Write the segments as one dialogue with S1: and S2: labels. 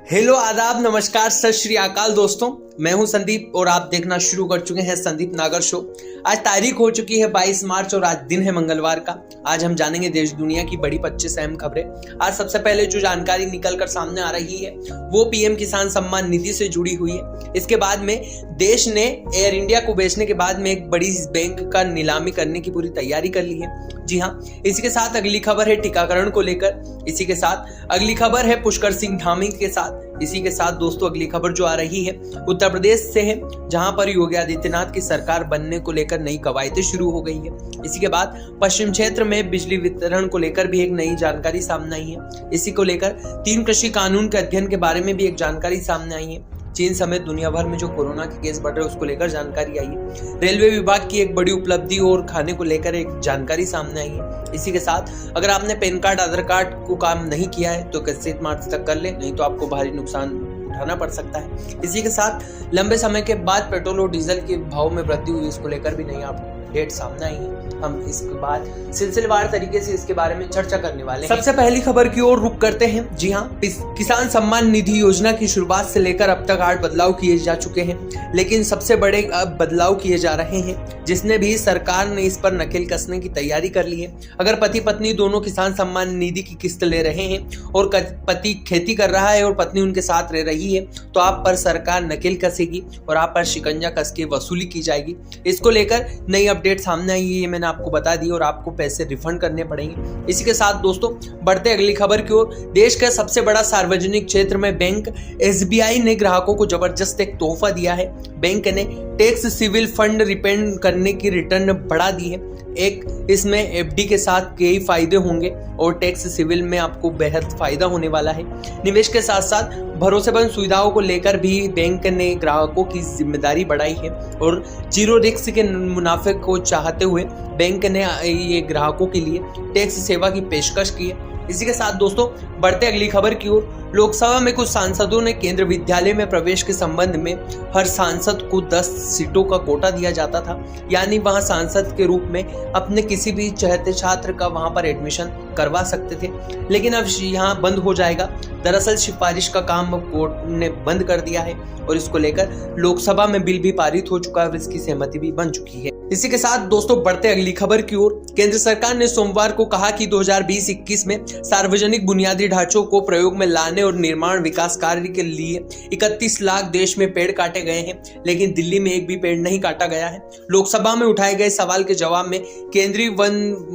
S1: Hello आदाब नमस्कार सत श्री अकाल दोस्तों, मैं हूं संदीप और आप देखना शुरू कर चुके हैं संदीप नागर शो। आज तारीख हो चुकी है 22 मार्च और आज दिन है मंगलवार का। आज हम जानेंगे देश दुनिया की बड़ी 25 अहम खबरें। आज सबसे पहले जो जानकारी निकल कर सामने आ रही है वो पीएम किसान सम्मान निधि से जुड़ी हुई है। इसके बाद में देश ने एयर इंडिया को बेचने के बाद में एक बड़ी बैंक का नीलामी करने की पूरी तैयारी कर ली है। जी हाँ, इसी के साथ अगली खबर है टीकाकरण को लेकर। इसी के साथ अगली खबर है पुष्कर सिंह धामी के साथ। इसी के साथ दोस्तों अगली खबर जो आ रही है उत्तर प्रदेश से है, जहां पर योगी आदित्यनाथ की सरकार बनने को लेकर नई कवायदें शुरू हो गई है। इसी के बाद पश्चिम क्षेत्र में बिजली वितरण को लेकर भी एक नई जानकारी सामने आई है। इसी को लेकर 3 कृषि कानून के अध्ययन के बारे में भी एक जानकारी सामने आई है। चीन समेत दुनिया भर में जो कोरोना के केस बढ़ रहे हैं उसको लेकर जानकारी आई है। रेलवे विभाग की एक बड़ी उपलब्धि और खाने को लेकर एक जानकारी सामने आई है। इसी के साथ अगर आपने पैन कार्ड आधार कार्ड को काम नहीं किया है तो 31 मार्च तक कर ले, नहीं तो आपको भारी नुकसान उठाना पड़ सकता है। इसी के साथ लंबे समय के बाद पेट्रोल और डीजल के भाव में वृद्धि हुई, इसको लेकर भी नई अपडेट सामने आई है। हम इसके बाद सिलसिलेवार तरीके से इसके बारे में चर्चा करने वाले हैं। सबसे पहली खबर की ओर रुख करते हैं। जी हाँ, किसान सम्मान निधि योजना की शुरुआत से लेकर अब तक 8 बदलाव किए जा चुके हैं, लेकिन सबसे बड़े अब बदलाव किए जा रहे हैं, जिसने भी सरकार ने इस पर नकेल कसने की तैयारी कर ली है। अगर पति पत्नी दोनों किसान सम्मान निधि की किस्त ले रहे हैं और पति खेती कर रहा है और पत्नी उनके साथ रह रही है तो आप पर सरकार नकेल कसेगी और आप पर शिकंजा कस के वसूली की जाएगी। इसको लेकर नई अपडेट सामने आई है, मैंने आपको बता दी, और आपको पैसे रिफंड करने पड़ेंगे। इसी के साथ दोस्तों बढ़ते अगली खबर की ओर। देश का सबसे बड़ा सार्वजनिक क्षेत्र में बैंक एसबीआई ने ग्राहकों को जबरदस्त एक तोहफा दिया है। बैंक ने टैक्स सिविल फंड रिपेंड करने की रिटर्न बढ़ा दी है। एक इसमें एफडी के साथ कई फायदे होंगे और टैक्स सिविल में आपको बेहद फायदा होने वाला है। निवेश के साथ साथ भरोसेमंद सुविधाओं को लेकर भी बैंक ने ग्राहकों की जिम्मेदारी बढ़ाई है और जीरो रिस्क के मुनाफे को चाहते हुए बैंक ने ये ग्राहकों के लिए टैक्स सेवा की पेशकश की है। इसी के साथ दोस्तों बढ़ते अगली खबर की ओर। लोकसभा में कुछ सांसदों ने केंद्रीय विद्यालय में प्रवेश के संबंध में हर सांसद को 10 सीटों का कोटा दिया जाता था, यानी वहां सांसद के रूप में अपने किसी भी चाहते छात्र का वहां पर एडमिशन करवा सकते थे, लेकिन अब यहाँ बंद हो जाएगा। दरअसल सिफारिश का काम कोर्ट ने बंद कर दिया है और इसको लेकर लोकसभा में बिल भी पारित हो चुका है और इसकी सहमति भी बन चुकी है। इसी के साथ दोस्तों बढ़ते अगली खबर की ओर। केंद्र सरकार ने सोमवार को कहा कि 2020-21 में सार्वजनिक बुनियादी ढांचों को प्रयोग में लाने और निर्माण विकास कार्य के लिए 31 लाख देश में पेड़ काटे गए हैं, लेकिन दिल्ली में एक भी पेड़ नहीं काटा गया है। लोकसभा में उठाए गए सवाल के जवाब में केंद्रीय वन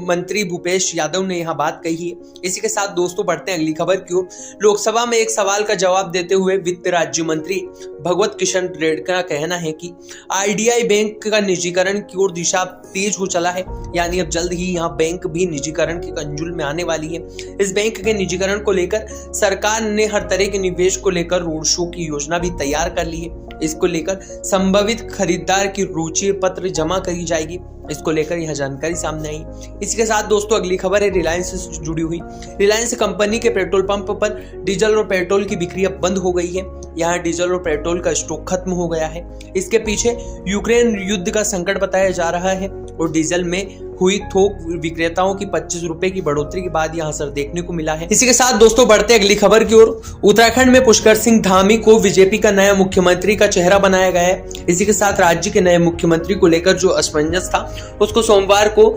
S1: मंत्री भूपेश यादव ने यह बात कही है। इसी के साथ दोस्तों बढ़ते अगली खबर की ओर। लोकसभा में एक सवाल का जवाब देते हुए वित्त राज्य मंत्री भगवत किशन रेड्डी का कहना है कि आईडीआई बैंक का निजीकरण की ओर दिशा तेज हो चला है, यानी अब जल्द ही यहाँ बैंक भी निजीकरण के कंजुल में आने वाली है। इस बैंक के निजीकरण को लेकर सरकार ने हर तरह के निवेश को लेकर रोड शो की योजना भी तैयार कर ली है। इसको लेकर संभावित खरीदार की रुचि पत्र जमा करी जाएगी। इसको लेकर यह जानकारी सामने आई। इसी के साथ दोस्तों अगली खबर है रिलायंस से जुड़ी हुई। रिलायंस कंपनी के पेट्रोल पंप पर डीजल और पेट्रोल की बिक्री अब बंद हो गई है। यहाँ डीजल और पेट्रोल का स्टॉक खत्म हो गया है। इसके पीछे यूक्रेन युद्ध का संकट बताया जा रहा है और डीजल में हुई थोक विक्रेताओं की 25 रुपए की बढ़ोतरी के बाद यह असर देखने को मिला है। इसी के साथ दोस्तों बढ़ते अगली खबर की ओर। उत्तराखंड में पुष्कर सिंह धामी को बीजेपी का नया मुख्यमंत्री का चेहरा बनाया गया है। इसी के साथ राज्य के नए मुख्यमंत्री को लेकर जो असमंजस था उसको सोमवार को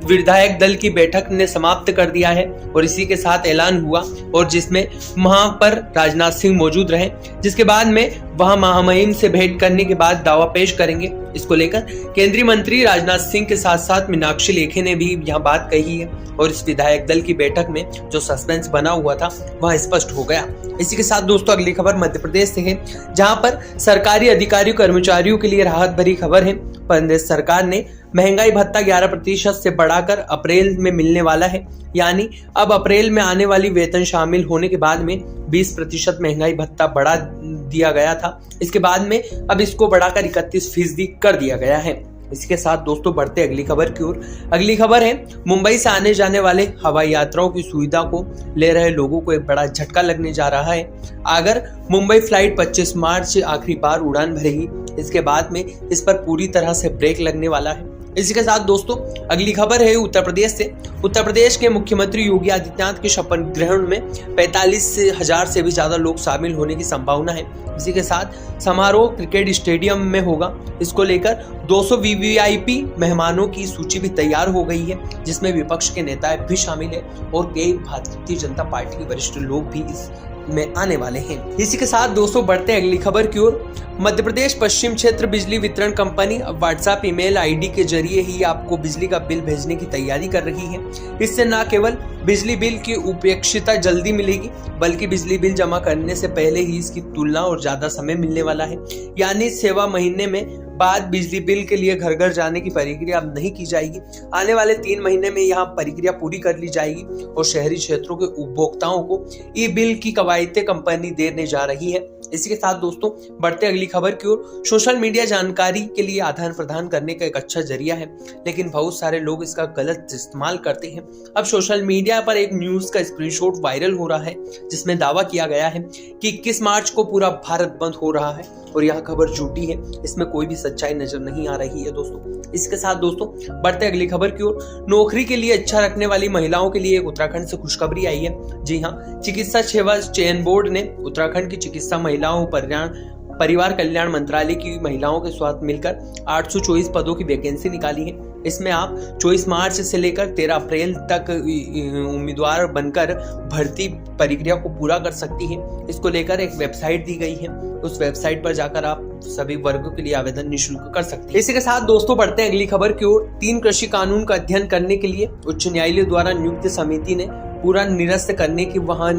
S1: विधायक दल की बैठक ने समाप्त कर दिया है और इसी के साथ ऐलान हुआ, और जिसमें वहां पर राजनाथ सिंह मौजूद रहे, जिसके बाद में वहां महामहिम से भेंट करने के बाद दावा पेश करेंगे। इसको लेकर केंद्रीय मंत्री राजनाथ सिंह के साथ साथ मीनाक्षी लेखी ने भी यह बात कही है और इस विधायक दल की बैठक में जो सस्पेंस बना हुआ था वह स्पष्ट हो गया। इसी के साथ दोस्तों अगली खबर मध्य प्रदेश से है, जहां पर सरकारी अधिकारियों कर्मचारियों के लिए राहत भरी खबर है। प्रदेश सरकार ने महंगाई भत्ता 11% से बढ़ाकर अप्रैल में मिलने वाला है, यानी अब अप्रैल में आने वाली वेतन शामिल होने के बाद में 20% महंगाई भत्ता बढ़ा दिया गया था। इसके बाद में अब इसको बढ़ाकर 31% कर दिया गया है। इसके साथ दोस्तों बढ़ते अगली खबर की ओर। अगली खबर है मुंबई से आने जाने वाले हवाई यात्राओं की सुविधा को ले रहे लोगों को एक बड़ा झटका लगने जा रहा है। अगर मुंबई फ्लाइट 25 मार्च से आखिरी बार उड़ान भरेगी, इसके बाद में इस पर पूरी तरह से ब्रेक लगने वाला है। इसी के साथ दोस्तों अगली खबर है उत्तर प्रदेश से। उत्तर प्रदेश के मुख्यमंत्री योगी आदित्यनाथ के शपथ ग्रहण में 45,000 से भी ज्यादा लोग शामिल होने की संभावना है। इसी के साथ समारोह क्रिकेट स्टेडियम में होगा। इसको लेकर 200 वीवीआईपी मेहमानों की सूची भी तैयार हो गई है, जिसमें विपक्ष के नेता भी शामिल है और कई भारतीय जनता पार्टी के वरिष्ठ लोग भी इस में आने वाले हैं। इसी के साथ दोस्तों बढ़ते हैं अगली खबर की ओर। मध्य प्रदेश पश्चिम क्षेत्र बिजली वितरण कंपनी अब व्हाट्सएप ईमेल आईडी के जरिए ही आपको बिजली का बिल भेजने की तैयारी कर रही है। इससे न केवल बिजली बिल की उपेक्षिता जल्दी मिलेगी, बल्कि बिजली बिल जमा करने से पहले ही इसकी तुलना और ज्यादा समय मिलने वाला है। यानी सेवा महीने में बाद बिजली बिल के लिए घर घर जाने की प्रक्रिया अब नहीं की जाएगी। आने वाले 3 महीने में यहाँ प्रक्रिया पूरी कर ली जाएगी और शहरी क्षेत्रों के उपभोक्ताओं को ई बिल की कवायदें कंपनी देने जा रही है। इसी के साथ दोस्तों बढ़ते अगली खबर की ओर। सोशल मीडिया जानकारी के लिए आदान प्रदान करने का एक अच्छा जरिया है, लेकिन बहुत सारे लोग इसका गलत इस्तेमाल करते हैं। अब सोशल मीडिया पर एक न्यूज का स्क्रीनशॉट वायरल हो रहा है, जिसमें दावा किया गया है कि 21 मार्च को पूरा भारत बंद हो रहा है और यह खबर झूठी है। इसमें कोई भी सच्चाई नजर नहीं आ रही है दोस्तों। इसके साथ दोस्तों बढ़ते अगली खबर की ओर। नौकरी के लिए अच्छा रखने वाली महिलाओं के लिए एक उत्तराखंड से खुशखबरी आई है। जी हाँ, चिकित्सा सेवा चयन बोर्ड ने उत्तराखंड की चिकित्सा महिलाओं परिवार कल्याण मंत्रालय की महिलाओं के साथ मिलकर 824 पदों की वैकेंसी निकाली है। इसमें आप 24 मार्च से लेकर 13 अप्रैल तक उम्मीदवार बनकर भर्ती प्रक्रिया को पूरा कर सकती हैं। इसको लेकर एक वेबसाइट दी गई है, उस वेबसाइट पर जाकर आप सभी वर्गों के लिए आवेदन निःशुल्क कर सकते हैं। इसी के साथ दोस्तों बढ़ते हैं अगली खबर की ओर। 3 कृषि कानून का अध्ययन करने के लिए उच्च न्यायालय द्वारा नियुक्त समिति ने पूरा निरस्त करने की वहां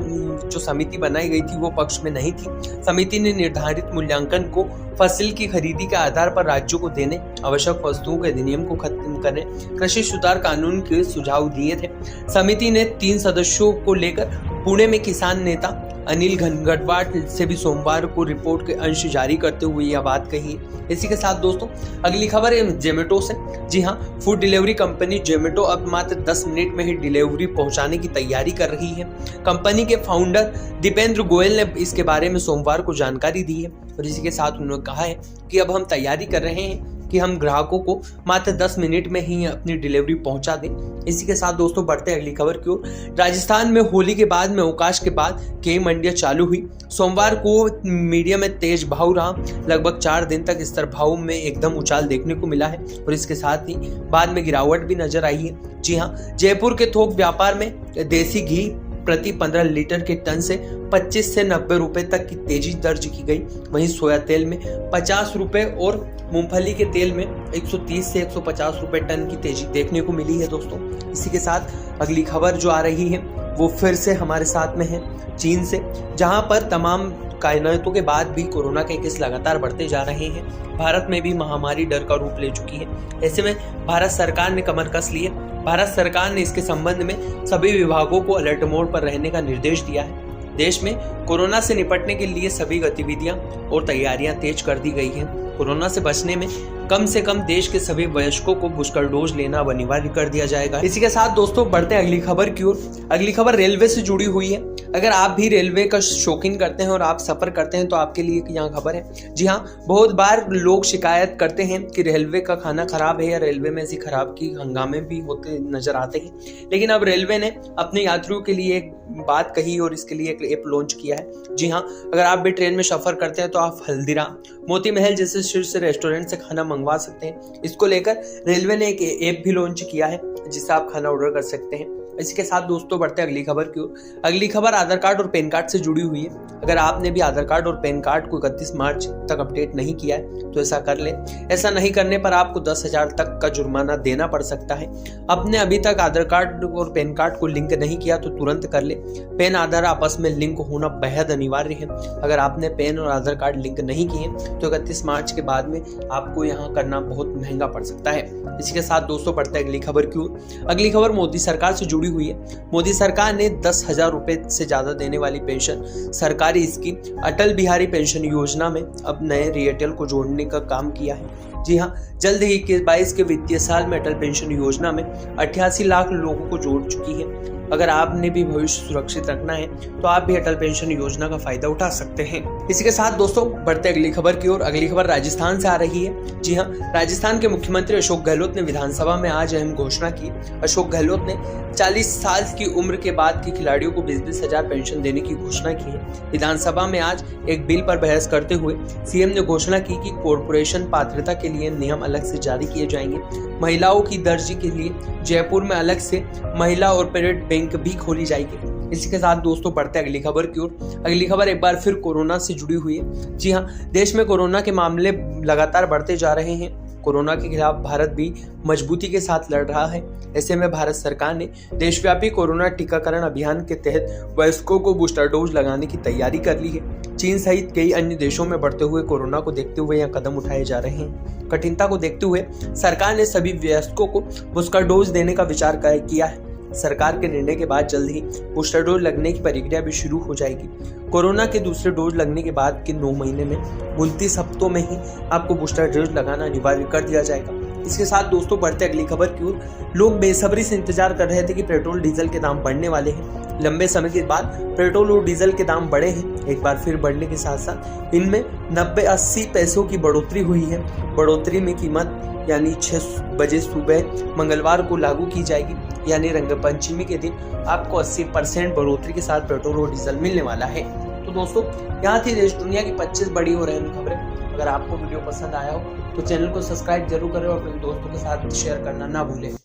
S1: जो समिति बनाई गई थी वो पक्ष में नहीं थी। समिति ने निर्धारित मूल्यांकन को फसल की खरीदी के आधार पर राज्यों को देने, आवश्यक वस्तुओं के अधिनियम को खत्म करने, कृषि सुधार कानून के सुझाव दिए थे। समिति ने 3 सदस्यों को लेकर पुणे में किसान नेता अनिल घनगटवार से भी सोमवार को रिपोर्ट के अंश जारी करते हुए यह बात कही है। इसी के साथ दोस्तों अगली खबर है जोमेटो से। जी हाँ, फूड डिलीवरी कंपनी जोमेटो अब मात्र 10 मिनट में ही डिलीवरी पहुंचाने की तैयारी कर रही है। कंपनी के फाउंडर दीपेंद्र गोयल ने इसके बारे में सोमवार को जानकारी दी है और इसी के साथ उन्होंने कहा है कि अब हम तैयारी कर रहे हैं कि हम ग्राहकों को मात्र 10 मिनट में ही अपनी डिलीवरी पहुंचा दें। इसी के साथ दोस्तों बढ़ते अगली खबर की ओर। राजस्थान में होली के बाद में अवकाश के बाद कई मंडियां चालू हुई। सोमवार को मीडिया में तेज भाव रहा। लगभग 4 दिन तक स्तर भाव में एकदम उछाल देखने को मिला है और इसके साथ ही बाद में गिरावट भी नजर आई है। जी हाँ, जयपुर के थोक व्यापार में देसी घी प्रति 15 लीटर के टन से 25 से 90 रुपए तक की तेजी दर्ज की गई। वहीं सोया तेल में 50 रुपए और मूंगफली के तेल में 130 से 150 रुपए टन की तेजी देखने को मिली है दोस्तों। इसी के साथ अगली खबर जो आ रही है वो फिर से हमारे साथ में है चीन से, जहां पर तमाम कायनातों के बाद भी कोरोना के केस लगातार बढ़ते जा रहे हैं। भारत में भी महामारी डर का रूप ले चुकी है। ऐसे में भारत सरकार ने कमर कस ली है। भारत सरकार ने इसके संबंध में सभी विभागों को अलर्ट मोड पर रहने का निर्देश दिया है। देश में कोरोना से निपटने के लिए सभी गतिविधियां और तैयारियां तेज कर दी गई हैं। कोरोना से बचने में कम से कम देश के सभी वयस्कों को बूस्टर डोज लेना अनिवार्य कर दिया जाएगा। इसी के साथ दोस्तों बढ़ते हैं अगली खबर की ओर। अगली खबर रेलवे से जुड़ी हुई है। अगर आप भी रेलवे का शौकीन करते हैं और आप सफर करते हैं तो आपके लिए यहाँ खबर है। जी हाँ, बहुत बार लोग शिकायत करते हैं कि रेलवे का खाना खराब है या रेलवे में ऐसी खराब की हंगामे भी होते नजर आते हैं। लेकिन अब रेलवे ने अपने यात्रियों के लिए एक बात कही और इसके लिए एक ऐप लॉन्च किया है। जी हाँ, अगर आप भी ट्रेन में सफर करते हैं तो आप हल्दीराम, मोती महल जैसे शीर्ष रेस्टोरेंट से खाना मंगवा सकते हैं। इसको लेकर रेलवे ने एक ऐप भी लॉन्च किया है जिससे आप खाना ऑर्डर कर सकते हैं। इसी के साथ दोस्तों बढ़ते हैं अगली खबर की ओर। अगली खबर आधार कार्ड और पैन कार्ड से जुड़ी हुई है। अगर आपने भी आधार कार्ड और पैन कार्ड को 31 मार्च तक अपडेट नहीं किया है तो ऐसा कर लें। ऐसा नहीं करने पर आपको 10,000 तक का जुर्माना देना पड़ सकता है। आपने अभी तक आधार कार्ड और पैन कार्ड को लिंक नहीं किया तो तुरंत कर ले। पैन आधार आपस में लिंक होना बेहद अनिवार्य है। अगर आपने पैन और आधार कार्ड लिंक नहीं किए तो 31 मार्च के बाद में आपको यहाँ करना बहुत महंगा पड़ सकता है। इसी के साथ दोस्तों बढ़ते हैं अगली खबर की ओर। अगली खबर मोदी सरकार से जुड़ी हुई है। मोदी सरकार ने 10,000 रुपए से ज्यादा देने वाली पेंशन सरकारी स्कीम अटल बिहारी पेंशन योजना में अब नए एयरटेल को जोड़ने का काम किया है। जी हाँ, जल्द ही 22 के वित्तीय साल में अटल पेंशन योजना में 88 लाख लोगों को जोड़ चुकी है। अगर आपने भी भविष्य सुरक्षित रखना है तो आप भी अटल पेंशन योजना का फायदा उठा सकते हैं। इसी के साथ दोस्तों बढ़ते अगली खबर की ओर। अगली खबर राजस्थान से आ रही है। जी हाँ, राजस्थान के मुख्यमंत्री अशोक गहलोत ने विधानसभा में आज अहम घोषणा की। अशोक गहलोत ने 40 साल की उम्र के बाद के खिलाड़ियों को 20-20 हजार पेंशन देने की घोषणा की है। विधानसभा में आज एक बिल पर बहस करते हुए सीएम ने घोषणा की कि कॉर्पोरेशन पात्रता के लिए नियम अलग से जारी किए जाएंगे। महिलाओं की दर्जी के लिए जयपुर में अलग से महिला कॉर्पोरेट बैंक भी खोली जाएगी। इसी के साथ दोस्तों बढ़ते अगली खबर की ओर। अगली खबर एक बार फिर कोरोना से जुड़ी हुई है। जी हाँ, देश में कोरोना के मामले लगातार बढ़ते जा रहे हैं। कोरोना के खिलाफ भारत भी मजबूती के साथ लड़ रहा है। ऐसे में भारत सरकार ने देशव्यापी कोरोना टीकाकरण अभियान के तहत वयस्कों को बूस्टर डोज लगाने की तैयारी कर ली है। चीन सहित कई अन्य देशों में बढ़ते हुए कोरोना को देखते हुए यह कदम उठाए जा रहे हैं। कठिनता को देखते हुए सरकार ने सभी वयस्कों को बूस्टर डोज देने का विचार किया है। सरकार के निर्णय के बाद जल्द ही बूस्टर डोज लगने की प्रक्रिया भी शुरू हो जाएगी। कोरोना के दूसरे डोज लगने के बाद के 9 महीने में 29 हफ्तों में ही आपको बूस्टर डोज लगाना अनिवार्य कर दिया जाएगा। इसके साथ दोस्तों बढ़ते अगली खबर की ओर। लोग बेसब्री से इंतजार कर रहे थे कि पेट्रोल डीजल के दाम बढ़ने वाले हैं। लंबे समय के बाद पेट्रोल और डीजल के दाम बढ़े हैं। एक बार फिर बढ़ने के साथ साथ इनमें 90-80 पैसों की बढ़ोतरी हुई है। बढ़ोतरी में कीमत यानी 6 बजे सुबह मंगलवार को लागू की जाएगी। यानी रंगपंचमी के दिन आपको 80% बढ़ोतरी के साथ पेट्रोल और डीजल मिलने वाला है। तो दोस्तों यहाँ थी देश दुनिया की 25 बड़ी और अहम खबरें। अगर आपको वीडियो पसंद आया हो तो चैनल को सब्सक्राइब जरूर करें और अपने दोस्तों के साथ शेयर करना ना भूलें।